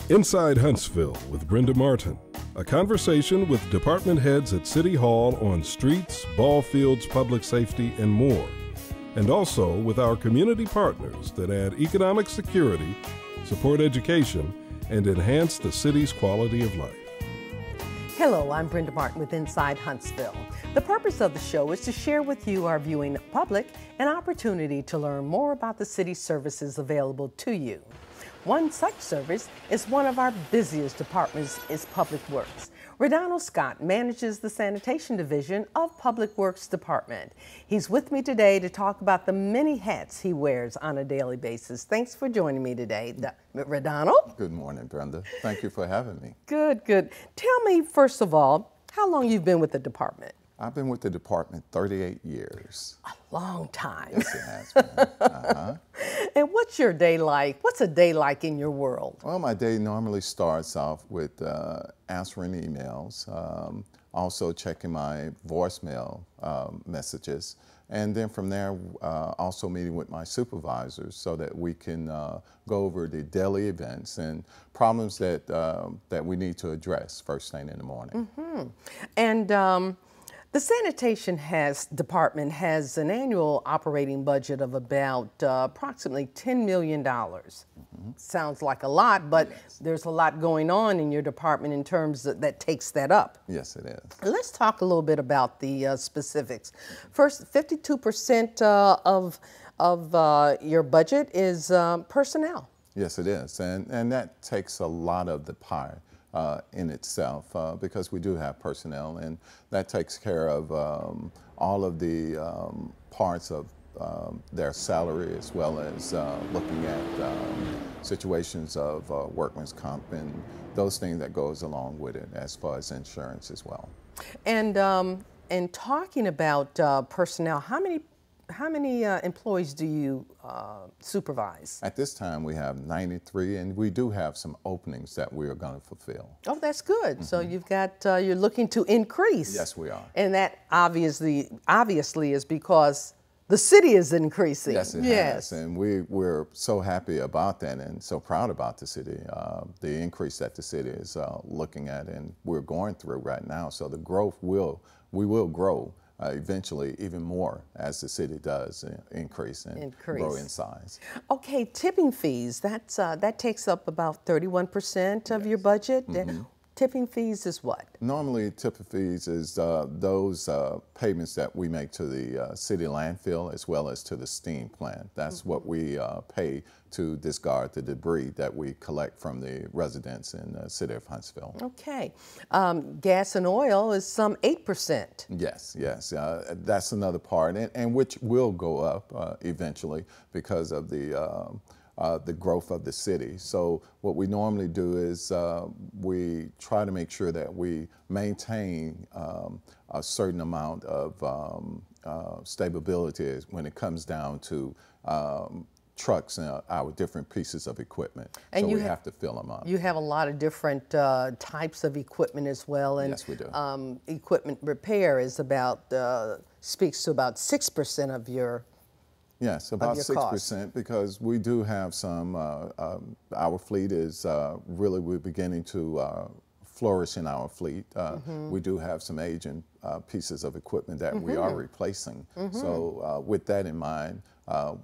Inside Huntsville with Brenda Martin, a conversation with department heads at City Hall on streets, ball fields, public safety, and more. And also with our community partners that add economic security, support education, and enhance the city's quality of life. Hello, I'm Brenda Martin with Inside Huntsville. The purpose of the show is to share with you, our viewing public, an opportunity to learn more about the city's services available to you. One such service is one of our busiest departments is Public Works. ReDonald Scott manages the Sanitation Division of Public Works Department. He's with me today to talk about the many hats he wears on a daily basis. Thanks for joining me today, ReDonald. Good morning, Brenda. Thank you for having me. Good, good. Tell me, first of all, how long you've been with the department? I've been with the department 38 years. A long time. Yes, it has been. And what's your day like? What's a day like in your world? Well, my day normally starts off with answering emails, also checking my voicemail messages, and then from there, also meeting with my supervisors so that we can go over the daily events and problems that that we need to address first thing in the morning. Mm-hmm. And the Sanitation Department has an annual operating budget of about approximately $10 million. Mm-hmm. Sounds like a lot, but yes, there's a lot going on in your department in terms that takes that up. Yes, it is. Let's talk a little bit about the specifics. First, 52% of your budget is personnel. Yes, it is, and that takes a lot of the pie in itself because we do have personnel, and that takes care of all of the parts of their salary, as well as looking at situations of workman's comp and those things that goes along with it, as far as insurance as well. And talking about personnel, how many employees do you supervise? At this time, we have 93, and we do have some openings that we are going to fulfill. Oh, that's good. Mm-hmm. So you've got, you're looking to increase. Yes, we are. And that obviously is because the city is increasing. Yes, it has. And we're so happy about that and so proud about the city, the increase that the city is looking at and we're going through right now. So the growth we will grow eventually even more as the city does increase and grow in size. Okay, tipping fees, that takes up about 31% of your budget. Mm-hmm. Tipping fees is what? Normally, tipping fees is those payments that we make to the city landfill as well as to the steam plant. That's mm-hmm. what we pay to discard the debris that we collect from the residents in the city of Huntsville. Okay. Gas and oil is some 8%. Yes, yes. That's another part, and which will go up eventually because of the growth of the city. So what we normally do is we try to make sure that we maintain a certain amount of stability when it comes down to trucks and our different pieces of equipment. And so we have to fill them up. You have a lot of different types of equipment as well. And yes, we do. Equipment repair is about, speaks to about 6% of your Yes, about 6%, because we do have some, our fleet is really, we're beginning to flourish in our fleet. Mm-hmm. We do have some aging pieces of equipment that mm-hmm. we are replacing. Mm-hmm. So with that in mind,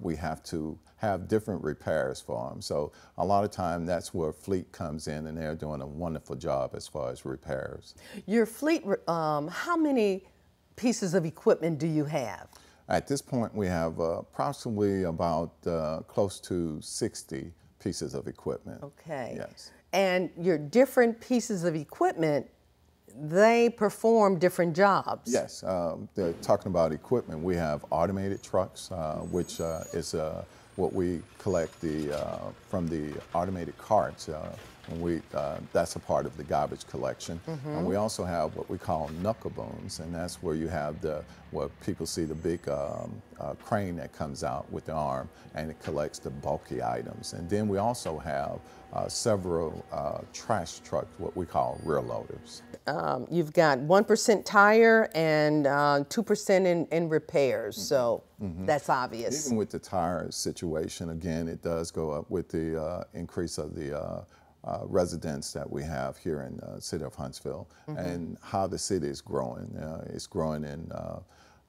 we have to have different repairs for them. So a lot of time that's where fleet comes in, and they're doing a wonderful job as far as repairs. Your fleet, how many pieces of equipment do you have? At this point, we have approximately about close to 60 pieces of equipment. Okay. Yes. And your different pieces of equipment, they perform different jobs. Yes. They're talking about equipment. We have automated trucks, which is what we collect from the automated carts. And that's a part of the garbage collection. Mm-hmm. And we also have what we call knuckle booms, and that's where you have where people see the big crane that comes out with the arm, and it collects the bulky items. And then we also have several trash trucks, what we call rear loaders. You've got 1% tire and 2% in repairs, so mm-hmm. that's obvious. Even with the tire situation, again, it does go up with the increase of the residents that we have here in the city of Huntsville, and how the city is growing. It's growing in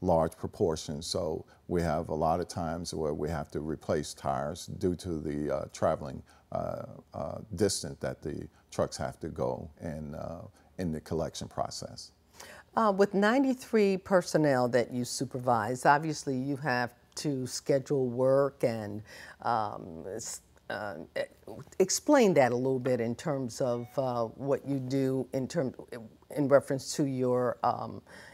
large proportions, so we have a lot of times where we have to replace tires due to the traveling distance that the trucks have to go in the collection process. With 93 personnel that you supervise, obviously you have to schedule work and explain that a little bit in terms of what you do in reference to your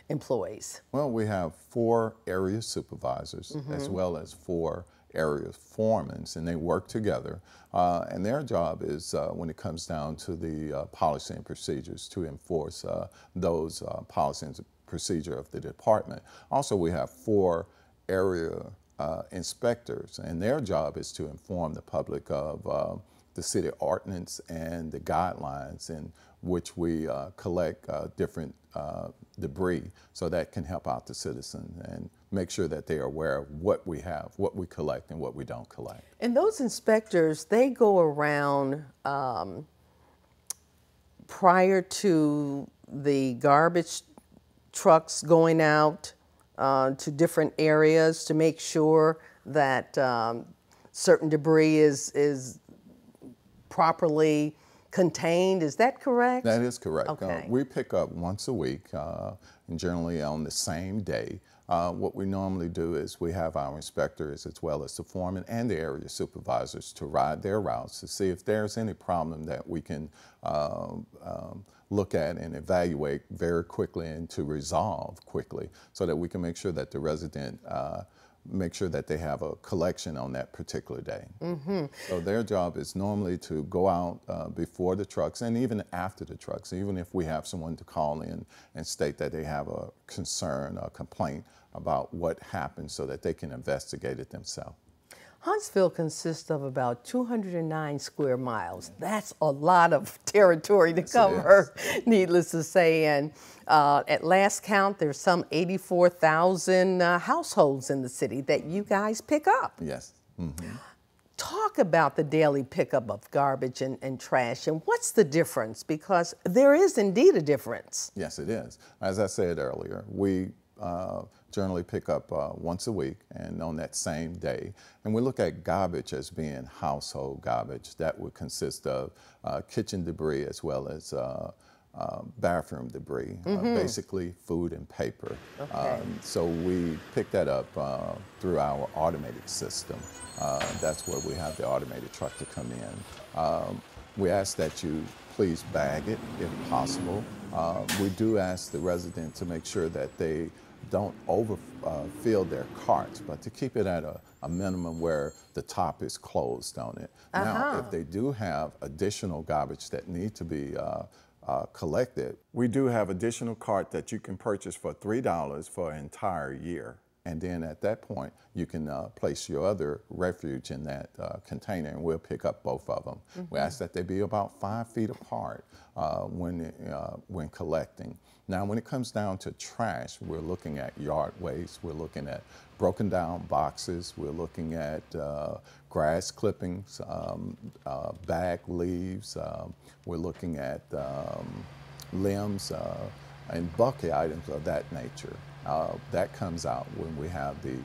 employees. Well, we have 4 area supervisors as well as 4 area foremen, and they work together. And their job is, when it comes down to the policy and procedures, to enforce those policy and procedure of the department. Also, we have 4 area inspectors, and their job is to inform the public of the city ordinance and the guidelines in which we collect different debris, so that can help out the citizen and make sure that they are aware of what we have, what we collect, and what we don't collect. And those inspectors, they go around prior to the garbage trucks going out to different areas to make sure that certain debris is properly contained. Is that correct? That is correct. Okay. We pick up once a week, and generally on the same day. What we normally do is we have our inspectors as well as the foreman and the area supervisors to ride their routes to see if there's any problem that we can look at and evaluate very quickly and to resolve quickly, so that we can make sure that the resident make sure that they have a collection on that particular day. So their job is normally to go out before the trucks and even after the trucks, even if we have someone to call in and state that they have a concern, a complaint about what happened, so that they can investigate it themselves. Huntsville consists of about 209 square miles. That's a lot of territory to cover, needless to say. And at last count, there's some 84,000 households in the city that you guys pick up. Yes. Talk about the daily pickup of garbage and trash, and what's the difference? Because there is indeed a difference. Yes, it is. As I said earlier, we generally pick up once a week and on that same day. And we look at garbage as being household garbage. That would consist of kitchen debris as well as bathroom debris, basically food and paper. So we pick that up through our automated system. That's where we have the automated truck to come in. We ask that you please bag it if possible. We do ask the resident to make sure that they don't overfill their carts, but to keep it at a minimum where the top is closed on it. Now, if they do have additional garbage that need to be collected, we do have additional cart that you can purchase for $3 for an entire year. And then at that point, you can place your other refuge in that container, and we'll pick up both of them. We ask that they be about 5 feet apart when collecting. Now, when it comes down to trash, we're looking at yard waste, we're looking at broken down boxes, we're looking at grass clippings, bag leaves, we're looking at limbs and bulky items of that nature. That comes out when we have the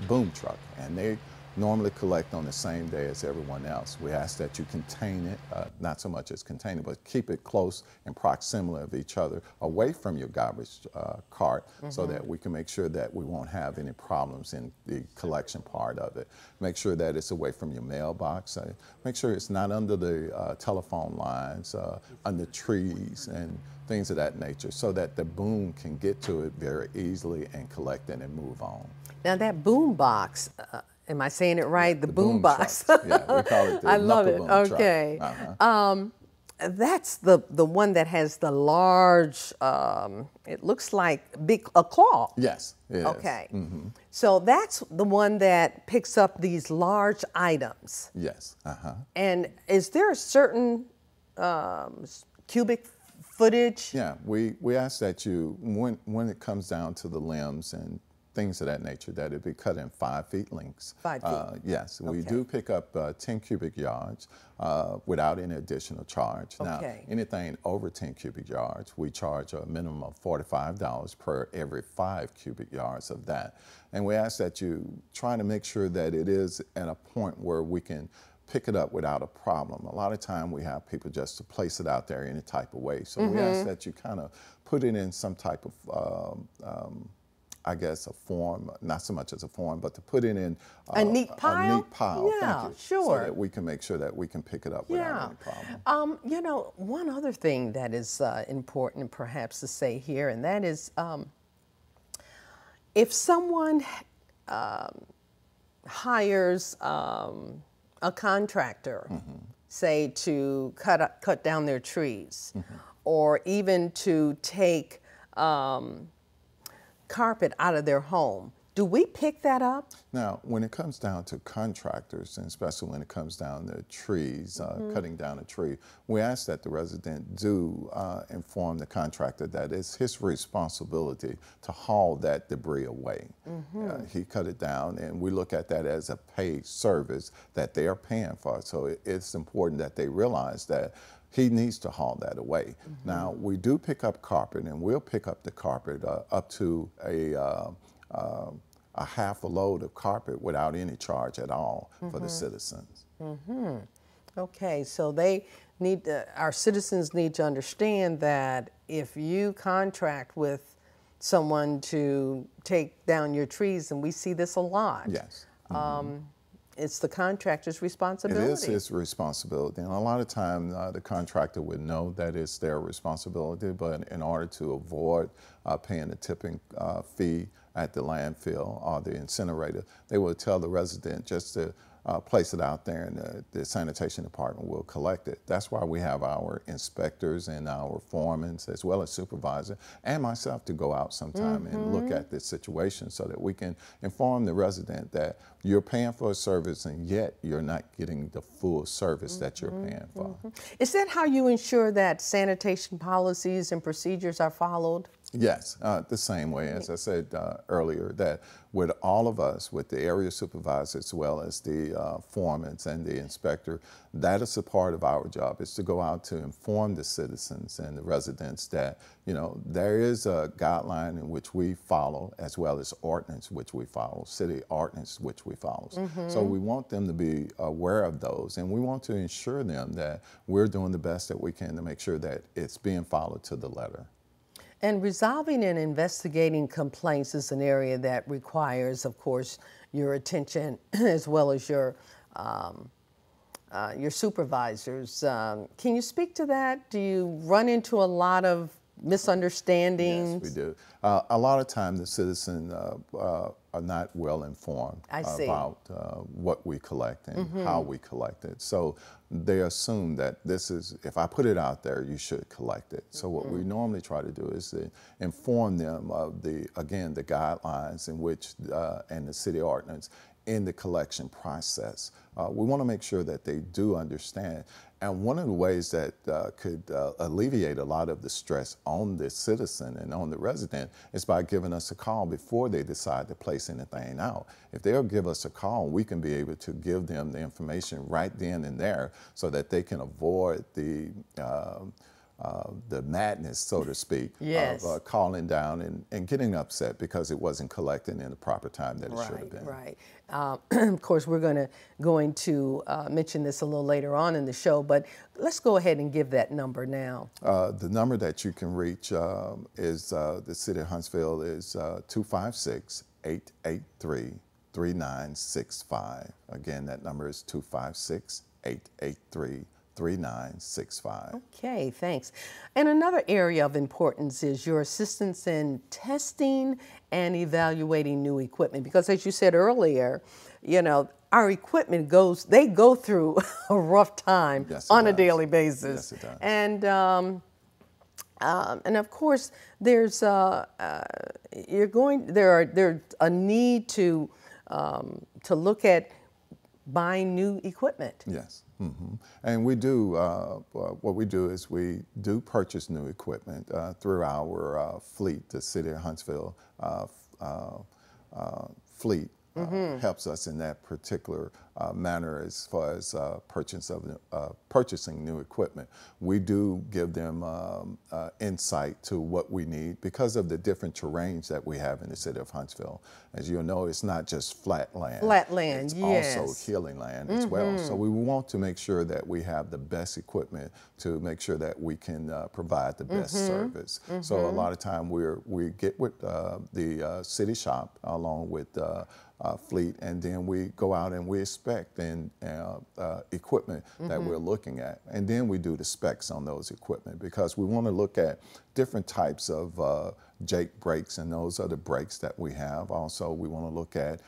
boom truck, and they normally collect on the same day as everyone else. We ask that you contain it, not so much as contain it, but keep it close in proximity of each other, away from your garbage cart, so that we can make sure that we won't have any problems in the collection part of it. Make sure that it's away from your mailbox. Make sure it's not under the telephone lines, under trees and things of that nature, so that the boom can get to it very easily and collect it and move on. Now that boom box, am I saying it right? The boom box. Yeah, we call it the I love it. boom Okay. truck. That's the one that has the large, it looks like a claw. Yes, it is. Okay. So that's the one that picks up these large items. Yes. And is there a certain cubic footage? Yeah, we ask that you, when it comes down to the limbs and things of that nature, that it be cut in 5 feet lengths. 5 feet. Yes, we Okay. do pick up 10 cubic yards without any additional charge. Now, Okay. anything over 10 cubic yards, we charge a minimum of $45 per every 5 cubic yards of that. And we ask that you try to make sure that it is at a point where we can pick it up without a problem. A lot of time we have people just to place it out there any type of way. So we ask that you kind of put it in some type of I guess a form, not so much as a form, but to put it in a neat pile. A neat pile, Yeah, thank you, sure. so that we can make sure that we can pick it up without any problem. You know, one other thing that is important perhaps to say here, and that is if someone hires a contractor, say to cut down their trees, or even to take carpet out of their home, do we pick that up? Now, when it comes down to contractors, and especially when it comes down to trees, cutting down a tree, we ask that the resident do inform the contractor that it's his responsibility to haul that debris away. He cut it down, and we look at that as a paid service that they are paying for. So it's important that they realize that he needs to haul that away. Now, we do pick up carpet, and we'll pick up the carpet up to a half a load of carpet without any charge at all for the citizens. Okay, so they need our citizens need to understand that if you contract with someone to take down your trees, and we see this a lot. Yes. It's the contractor's responsibility. It is his responsibility, and a lot of time the contractor would know that it's their responsibility, but in order to avoid paying a tipping fee at the landfill or the incinerator, they will tell the resident just to place it out there, and the sanitation department will collect it. That's why we have our inspectors and our foremen, as well as supervisor, and myself to go out sometime and look at this situation so that we can inform the resident that you're paying for a service and yet you're not getting the full service that you're paying for. Is that how you ensure that sanitation policies and procedures are followed? Yes, the same way, as I said earlier, that with all of us, with the area supervisor as well as the foremen and the inspector, that is a part of our job, is to go out to inform the citizens and the residents that, you know, there is a guideline in which we follow, as well as ordinance which we follow, city ordinance which we follow. So we want them to be aware of those, and we want to ensure them that we're doing the best that we can to make sure that it's being followed to the letter. And resolving and investigating complaints is an area that requires, of course, your attention as well as your supervisors. Can you speak to that? Do you run into a lot of misunderstandings? Yes, we do. A lot of times the citizens are not well informed about what we collect and how we collect it. So they assume that this is, if I put it out there, you should collect it. So what we normally try to do is to inform them of the guidelines in which, and the city ordinance in the collection process. We want to make sure that they do understand. And one of the ways that could alleviate a lot of the stress on the citizen and on the resident is by giving us a call before they decide to place anything out. If they'll give us a call, we can be able to give them the information right then and there so that they can avoid the madness, so to speak, of calling down and getting upset because it wasn't collected in the proper time that it should have been. Right. Of course, we're going to mention this a little later on in the show, but let's go ahead and give that number now. The number that you can reach is the City of Huntsville is 256-883-3965. Again, that number is 256-883-3965. Okay, thanks. And another area of importance is your assistance in testing and evaluating new equipment, because as you said earlier, you know, our equipment go through a rough time on a daily basis. Yes, it does. And of course, there's there's a need to look at buying new equipment. Yes. And we do, what we do is we do purchase new equipment through our fleet, the City of Huntsville fleet helps us in that particular manner as far as purchasing new equipment. We do give them insight to what we need because of the different terrains that we have in the city of Huntsville. As you'll know, it's not just flat land. Flat land, it's yes. also hilly land as well. So we want to make sure that we have the best equipment to make sure that we can provide the best service. So a lot of time we get with the city shop along with fleet, and then we go out and we inspect and equipment that we're looking at, and then we do the specs on those equipment because we want to look at different types of Jake brakes, and those are the brakes that we have. Also, we want to look at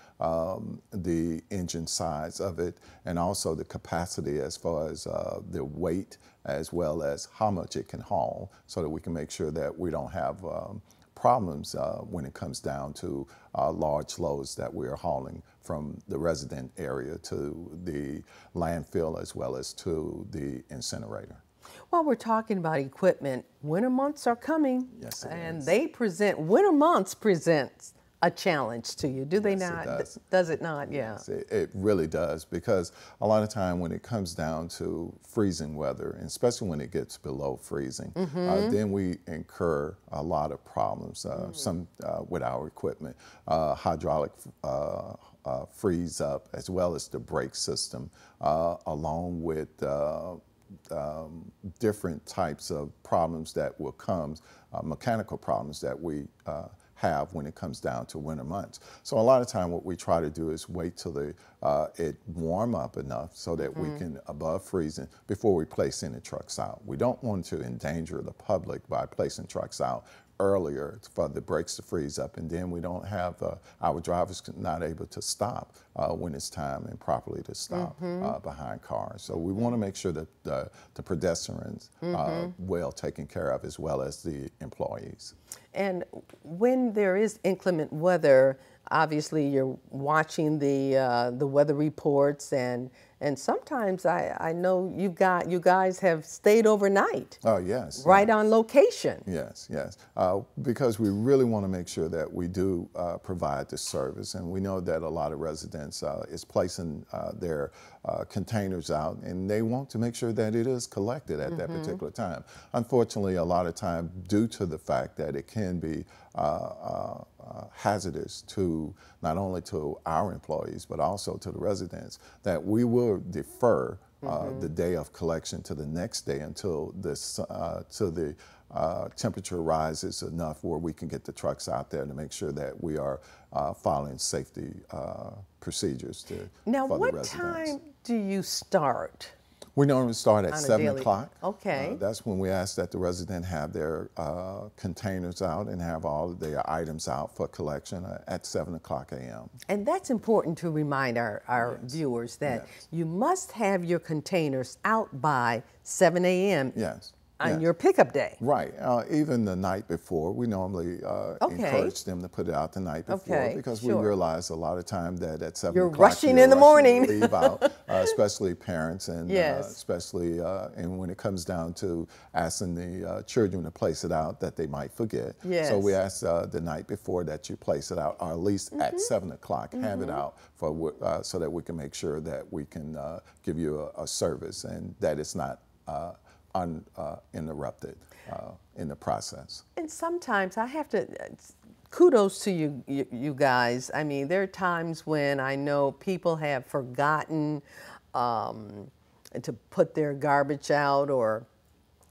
the engine size of it, and also the capacity as far as the weight, as well as how much it can haul, so that we can make sure that we don't have problems when it comes down to large loads that we're hauling from the resident area to the landfill as well as to the incinerator. While we're talking about equipment, winter months are coming. Yes, it and is. winter months presents a challenge to you, do they Yes, not? it does. Does it not? Yeah. Yes, it really does, because a lot of time when it comes down to freezing weather, and especially when it gets below freezing, then we incur a lot of problems, some with our equipment. Hydraulic freeze up, as well as the brake system, along with different types of problems that will come, mechanical problems that we have when it comes down to winter months. So a lot of time what we try to do is wait till it warm up enough so that we can, above freezing, before we place any trucks out. We don't want to endanger the public by placing trucks out earlier for the brakes to freeze up, and then we don't have our drivers not able to stop when it's time and properly to stop behind cars. So we want to make sure that the pedestrians are well taken care of, as well as the employees. And when there is inclement weather, obviously you're watching the weather reports, and sometimes I know you guys have stayed overnight. Oh, yes. Right on location. Yes, yes. Because we really want to make sure that we do provide the service, and we know that a lot of residents is placing their containers out, and they want to make sure that it is collected at that particular time. Unfortunately, a lot of time, due to the fact that it can be hazardous to not only to our employees but also to the residents, that we will defer the day of collection to the next day until the temperature rises enough where we can get the trucks out there to make sure that we are following safety procedures for the residents. Time do you start? We normally start at 7 o'clock. Okay. That's when we ask that the resident have their containers out and have all of their items out for collection at 7 o'clock a.m. And that's important to remind our viewers that you must have your containers out by 7 a.m. Yes. on your pickup day. Right. Even the night before, we normally encourage them to put it out the night before, because we realize a lot of time that at 7 o'clock, rushing in the morning. to leave out, especially parents, and especially and when it comes down to asking the children to place it out, that they might forget. Yes. So we ask the night before that you place it out, or at least at 7 o'clock, have it out for so that we can make sure that we can give you a service and that it's not uninterrupted in the process. And sometimes I have to, kudos to you guys. I mean, there are times when I know people have forgotten to put their garbage out,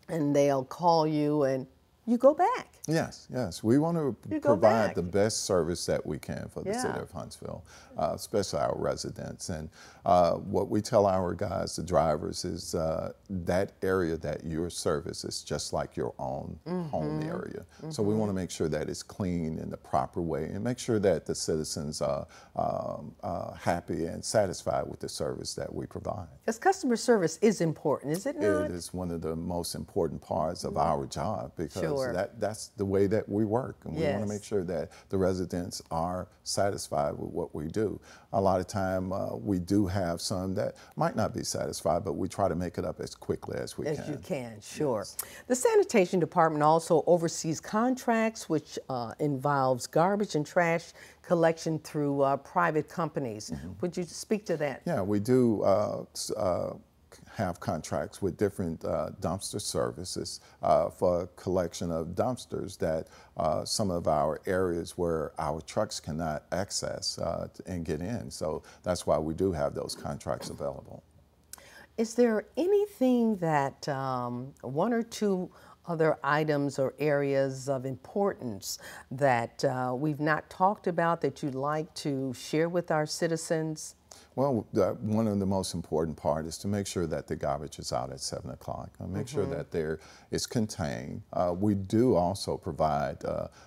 and they'll call you and you go back. Yes, yes. We want to provide the best service that we can for the city of Huntsville, especially our residents. And what we tell our guys, the drivers, is that area that your service is just like your own home area. So we want to make sure that it's clean in the proper way, and make sure that the citizens are happy and satisfied with the service that we provide. Because customer service is important, is it not? It is one of the most important parts of our job, because that's the way that we work, and we want Yes. to make sure that the residents are satisfied with what we do. A lot of time we do have some that might not be satisfied, but we try to make it up as quickly as we can. As you can, sure. The Sanitation Department also oversees contracts, which involves garbage and trash collection through private companies. Would you speak to that? Yeah, we do have contracts with different dumpster services for collection of dumpsters that some of our areas where our trucks cannot access and get in. So that's why we do have those contracts available. Is there anything that one or two other items or areas of importance that we've not talked about that you'd like to share with our citizens? Well, one of the most important part is to make sure that the garbage is out at 7 o'clock. Make sure that there is contained. We do also provide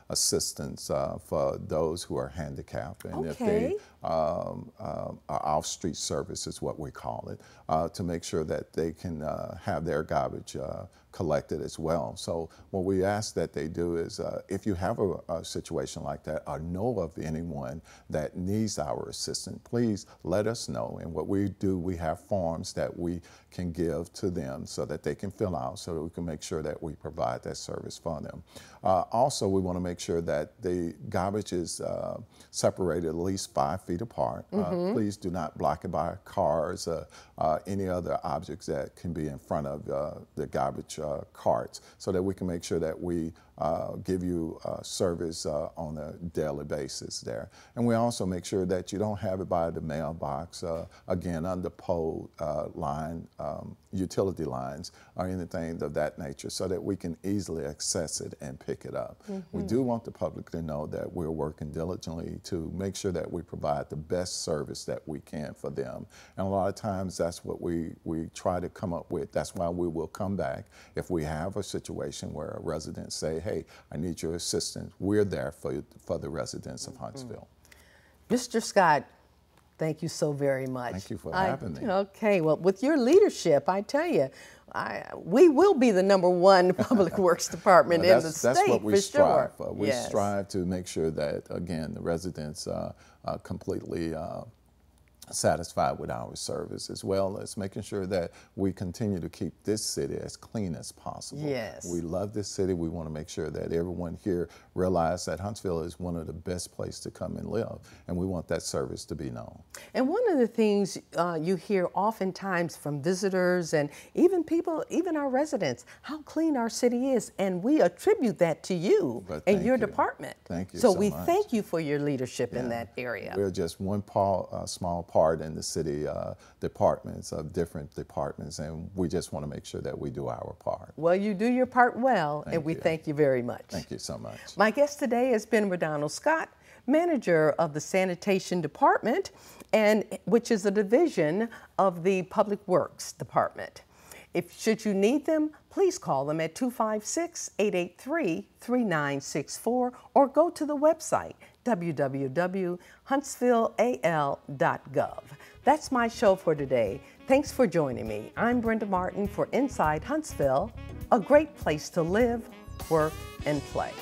assistance for those who are handicapped, and if they are off-street service is what we call it, to make sure that they can have their garbage collected as well. So what we ask that they do is if you have a situation like that or know of anyone that needs our assistance, please let us know. And what we do, we have forms that we can give to them so that they can fill out so that we can make sure that we provide that service for them. Also, we want to make sure that the garbage is separated at least 5 feet apart. Please do not block it by cars, any other objects that can be in front of the garbage carts, so that we can make sure that we give you service on a daily basis there. And we also make sure that you don't have it by the mailbox, again, under pole line, utility lines, or anything of that nature, so that we can easily access it and pick it up. We do want the public to know that we're working diligently to make sure that we provide the best service that we can for them. And a lot of times that's what we try to come up with. That's why we will come back if we have a situation where a resident say, hey, I need your assistance. We're there for the residents of Huntsville. Mr. Scott, thank you so very much. Thank you for having me. Okay, well, with your leadership, I tell you, we will be the #1 public works department in the state. That's what we strive for. We Yes. strive to make sure that, again, the residents are completely satisfied with our service, as well as making sure that we continue to keep this city as clean as possible. Yes. We love this city. We want to make sure that everyone here realizes that Huntsville is one of the best places to come and live, and we want that service to be known. And one of the things you hear oftentimes from visitors and even people, even our residents, how clean our city is, and we attribute that to you and your department. Thank you so so we much. Thank you for your leadership in that area. We're just one small part in the city departments of different departments, and we just want to make sure that we do our part. Well, you do your part well, and we thank you very much. Thank you so much. My guest today has been ReDonald Scott, manager of the Sanitation Department, and which is a division of the Public Works Department. Should you need them, please call them at 256-883-3964 or go to the website www.huntsvilleal.gov. That's my show for today. Thanks for joining me. I'm Brenda Martin for Inside Huntsville, a great place to live, work, and play.